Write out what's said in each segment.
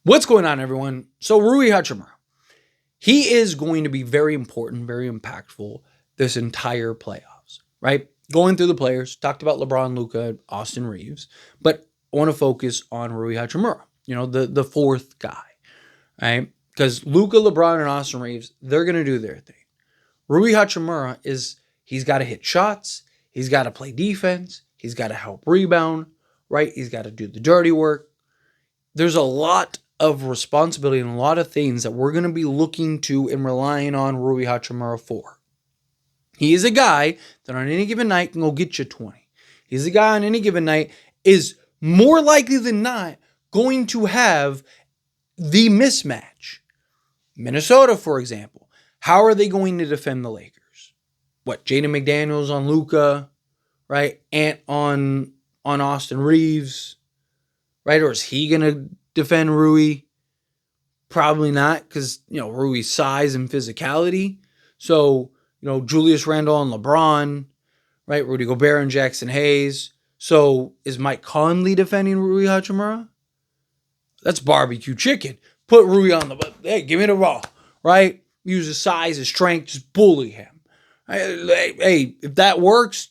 What's going on, everyone? So Rui Hachimura, he is going to be very important, very impactful this entire playoffs, right? Going through the players, talked about LeBron, Luka, Austin Reeves, but I want to focus on Rui Hachimura, the fourth guy, right? Because Luka, LeBron, and Austin Reeves, they're going to do their thing. Rui Hachimura he's got to hit shots, he's got to play defense, he's got to help rebound, right? He's got to do the dirty work. There's a lot of responsibility and a lot of things that we're going to be looking to and relying on Rui Hachimura for. He is a guy that on any given night can go get you 20. He's a guy on any given night is more likely than not going to have the mismatch. Minnesota, for example, how are they going to defend the Lakers? What, Jaden McDaniels on Luka, right? Ant on Austin Reeves, right? Or is he going to defend Rui? Probably not, because, Rui's size and physicality. So, Julius Randle and LeBron, right? Rudy Gobert and Jackson Hayes. So, is Mike Conley defending Rui Hachimura? That's barbecue chicken. Put Rui on hey, give me the ball, right? Use his size, his strength, just bully him. Hey, if that works,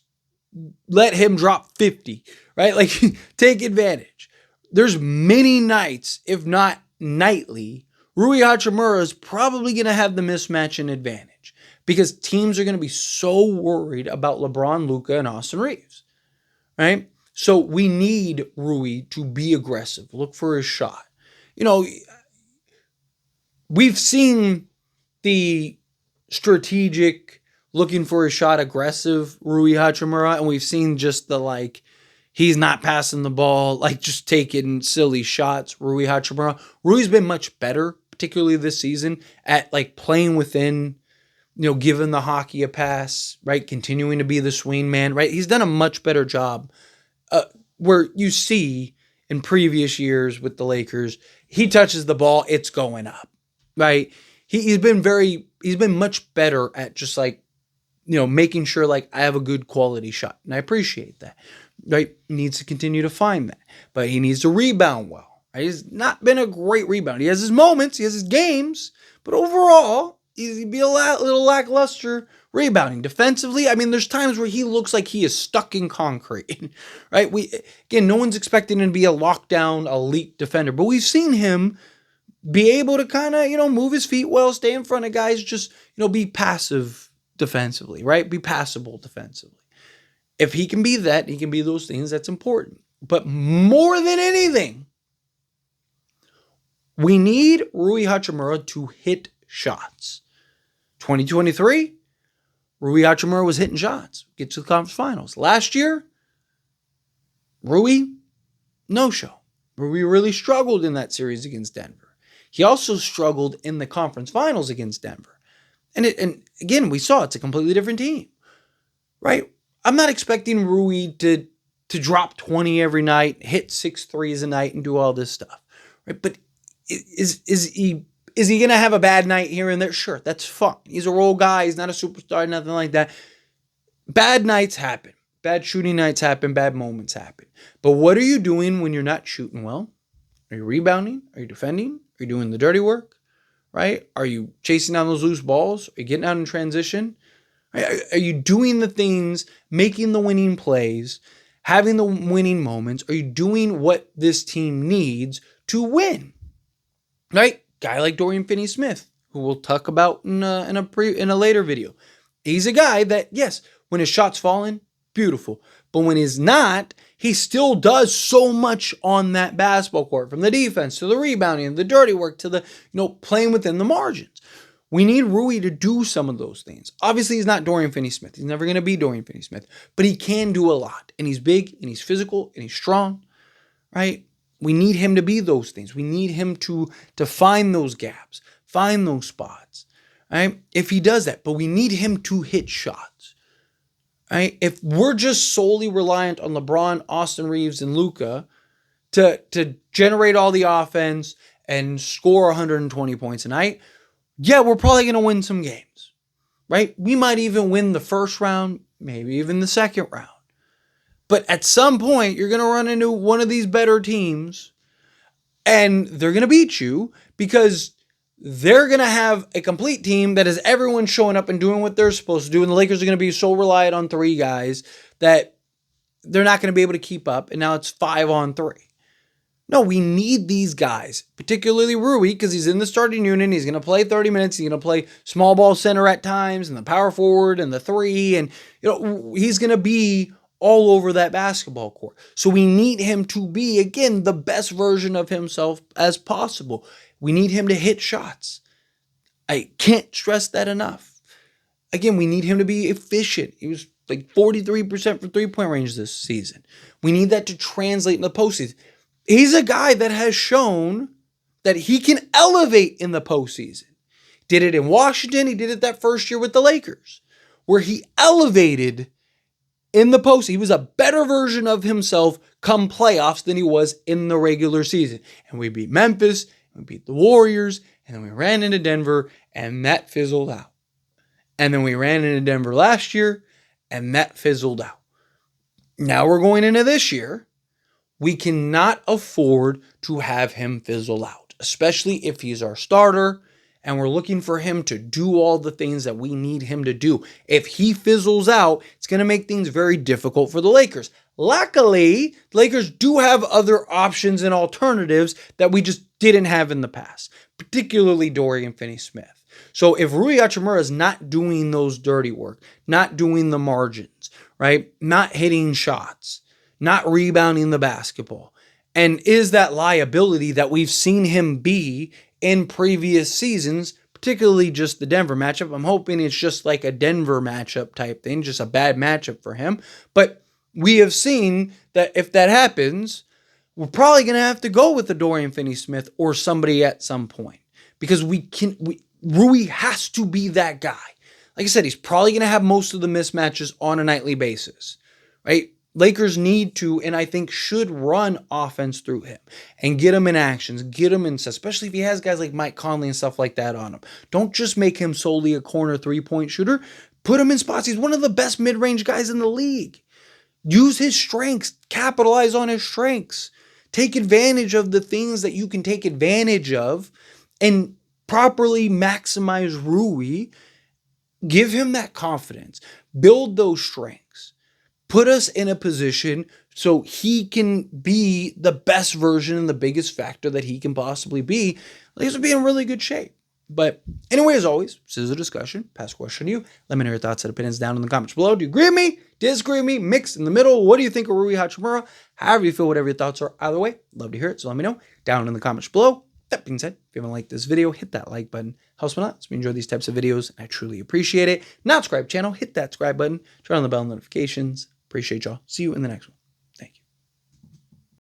let him drop 50, right? Like, take advantage. There's many nights, if not nightly, Rui Hachimura is probably going to have the mismatch and advantage because teams are going to be so worried about LeBron, Luka, and Austin Reeves, right? So we need Rui to be aggressive, look for his shot. We've seen the strategic, looking for his shot, aggressive Rui Hachimura, and we've seen just the he's not passing the ball, just taking silly shots. Rui Hachimura. Rui's been much better, particularly this season, at playing within, giving the hockey a pass, right? Continuing to be the swing man, right? He's done a much better job. Where you see in previous years with the Lakers, he touches the ball, it's going up, right? He's been much better at just making sure I have a good quality shot, and I appreciate that. Right, he needs to continue to find that, but he needs to rebound well. Right? He's not been a great rebounder. He has his moments, he has his games, but overall, he'd be a little lackluster rebounding. Defensively, I mean, there's times where he looks like he is stuck in concrete. Right? No one's expecting him to be a lockdown, elite defender, but we've seen him be able to kind of, move his feet well, stay in front of guys, just, be passive defensively, right? Be passable defensively. If he can be that, he can be those things, that's important. But more than anything, we need Rui Hachimura to hit shots. 2023, Rui Hachimura was hitting shots. Get to the conference finals. Last year, Rui, no show. Rui really struggled in that series against Denver. He also struggled in the conference finals against Denver. And again, we saw it's a completely different team, right? I'm not expecting Rui to drop 20 every night, hit 6 threes a night, and do all this stuff, right? But is he going to have a bad night here and there? Sure, that's fun. He's a role guy. He's not a superstar, nothing like that. Bad nights happen. Bad shooting nights happen. Bad moments happen. But what are you doing when you're not shooting well? Are you rebounding? Are you defending? Are you doing the dirty work? Right? Are you chasing down those loose balls? Are you getting out in transition? Are you doing the things, making the winning plays, having the winning moments? Are you doing what this team needs to win? Right? Guy like Dorian Finney-Smith, who we'll talk about in a later video. He's a guy that, yes, when his shot's falling, beautiful. But when he's not, he still does so much on that basketball court, from the defense to the rebounding, the dirty work to the, playing within the margins. We need Rui to do some of those things. Obviously, he's not Dorian Finney-Smith. He's never going to be Dorian Finney-Smith. But he can do a lot. And he's big, and he's physical, and he's strong. Right? We need him to be those things. We need him to find those gaps, find those spots. Right? If he does that. But we need him to hit shots. Right? If we're just solely reliant on LeBron, Austin Reeves, and Luka to generate all the offense and score 120 points a night, yeah, we're probably going to win some games, right? We might even win the first round, maybe even the second round. But at some point, you're going to run into one of these better teams And they're going to beat you because they're going to have a complete team that is everyone showing up and doing what they're supposed to do. And the Lakers are going to be so reliant on three guys that they're not going to be able to keep up. And now it's 5-on-3. No, we need these guys, particularly Rui, because he's in the starting unit. He's going to play 30 minutes. He's going to play small ball center at times and the power forward and the three. And, he's going to be all over that basketball court. So we need him to be, again, the best version of himself as possible. We need him to hit shots. I can't stress that enough. Again, we need him to be efficient. He was like 43% for three-point range this season. We need that to translate in the postseason. He's a guy that has shown that he can elevate in the postseason. Did it in Washington. He did it that first year with the Lakers, where he elevated in the postseason. He was a better version of himself come playoffs than he was in the regular season. And we beat Memphis, we beat the Warriors, and then we ran into Denver, and that fizzled out. And then we ran into Denver last year, and that fizzled out. Now we're going into this year. We cannot afford to have him fizzle out, especially if he's our starter and we're looking for him to do all the things that we need him to do. If he fizzles out, it's going to make things very difficult for the Lakers. Luckily, the Lakers do have other options and alternatives that we just didn't have in the past, particularly Dorian Finney-Smith. So if Rui Hachimura is not doing those dirty work, not doing the margins, right, not hitting shots, not rebounding the basketball, and is that liability that we've seen him be in previous seasons, particularly just the Denver matchup. I'm hoping it's just like a Denver matchup type thing, just a bad matchup for him. But we have seen that if that happens, we're probably going to have to go with the Dorian Finney-Smith or somebody at some point because Rui has to be that guy. Like I said, he's probably going to have most of the mismatches on a nightly basis, right? Lakers need to, and I think should, run offense through him and get him in actions, get him in, especially if he has guys like Mike Conley and stuff like that on him. Don't just make him solely a corner three-point shooter. Put him in spots. He's one of the best mid-range guys in the league. Use his strengths. Capitalize on his strengths. Take advantage of the things that you can take advantage of and properly maximize Rui. Give him that confidence. Build those strengths. Put us in a position so he can be the best version and the biggest factor that he can possibly be. Lakers will be in really good shape. But anyway, as always, this is a discussion. Pass question to you. Let me know your thoughts and opinions down in the comments below. Do you agree with me? Disagree with me? Mixed in the middle? What do you think of Rui Hachimura? However you feel, whatever your thoughts are. Either way, love to hear it. So let me know down in the comments below. That being said, if you haven't liked this video, hit that like button. Helps me a lot. So we enjoy these types of videos. And I truly appreciate it. Not subscribe channel, hit that subscribe button. Turn on the bell notifications. Appreciate y'all. See you in the next one.